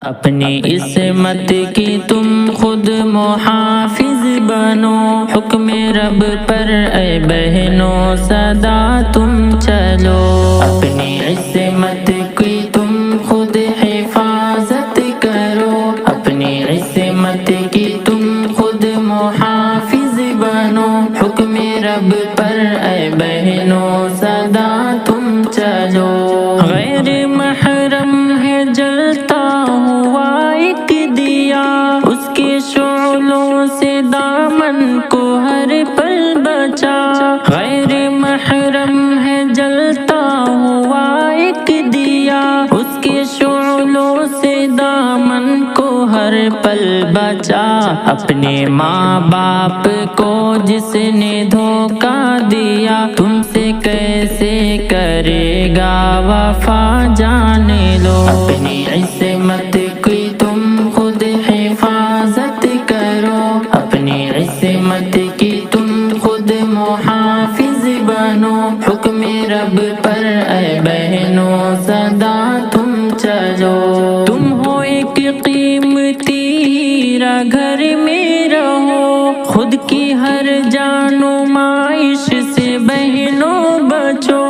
اپنی عصمت کی تم خود محافظ بنو، حکم رب پر اے بہنوں سدا تم چلو۔ اپنی عصمت کی تم خود حفاظت کرو، اپنی عصمت کی تم خود محافظ بنو، حکم رب پر اے بہنوں سدا تم چلو۔ غیر محرم ہے جلتا ہوا ایک دیا، اس کے شعلوں سے دامن کو ہر پل بچا۔ غیر محرم ہے جلتا ہوا ایک دیا، اس کے شعلوں سے دامن کو ہر پل بچا۔ اپنے ماں باپ کو جس نے دھوکا دیا، تم سے کیسے کرے گا وفا جان لو۔ اپنی عصمت کی تم خود حفاظت کرو، اپنی عصمت کی تم خود محافظ بنو، حکم رب پر اے بہنوں سدا تم چلو۔ تم ہو ایک قیمتی ہیرا گھر میں رہو، خود کی ہر جان و معاش سے بہنوں بچو۔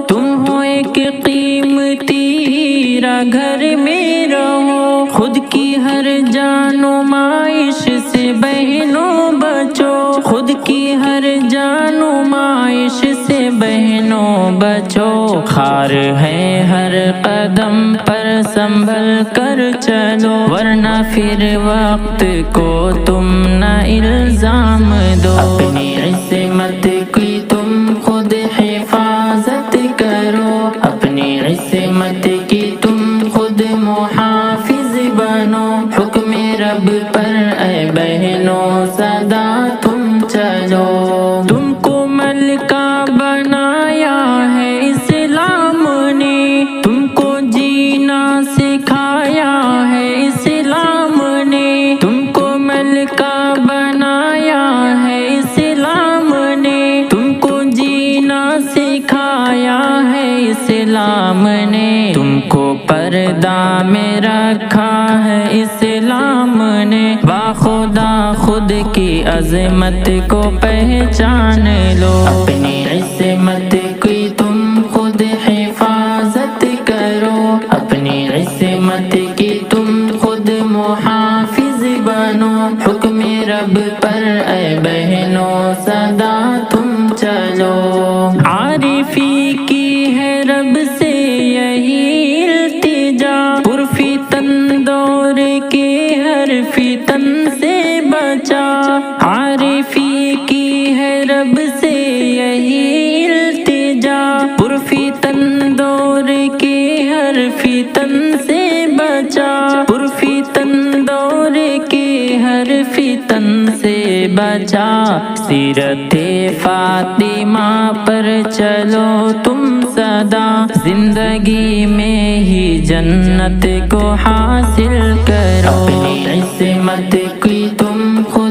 تم ہو ایک قیمتی ہیرا گھر میں رہو، خود کی ہر جان و معاش سے بہنوں بچو۔ خود کی ہر جان و معاش سے بہنوں بچو۔ خار ہے ہر قدم پر سنبھل کر چلو، ورنہ پھر وقت کو تم نہ الزام دو۔ اپنی عصمت کی تم خود حفاظت کرو، اپنی عصمت کی تم خود محافظ بنو، حکم رب پر اے بہنوں سدا تم چلو۔ تم کو ملکہ بنایا ہے اسلام نے، تم کو جینا سکھایا ہے اسلام نے، تم کو ملکہ بنایا ہے اسلام نے، تم کو جینا سکھایا ہے اسلام نے، تم کو پردہ میں رکھا ہے اسلام نے۔ باخدا خود کی عظمت کو پہچان لو، اپنی عصمت کی تم خود حفاظت کرو، اپنی عصمت کی تم خود محافظ بنو، حکم رب پر اے بہنوں سدا تم چلو۔ عارفی کی ہے رب سے یہی التجا، پرفتن دور کے ہر فتن سے بچا۔ عارفی کی ہے رب سے یہی التجا، پرفتن دور کے ہر فتن سے بچا۔ پرفتن دور کے ہر فتن سے بچا۔ سیرت فاطمہ پر چلو تم سدا، زندگی میں ہی جنت کو حاصل کرو۔ اپنی عصمت کی تم خود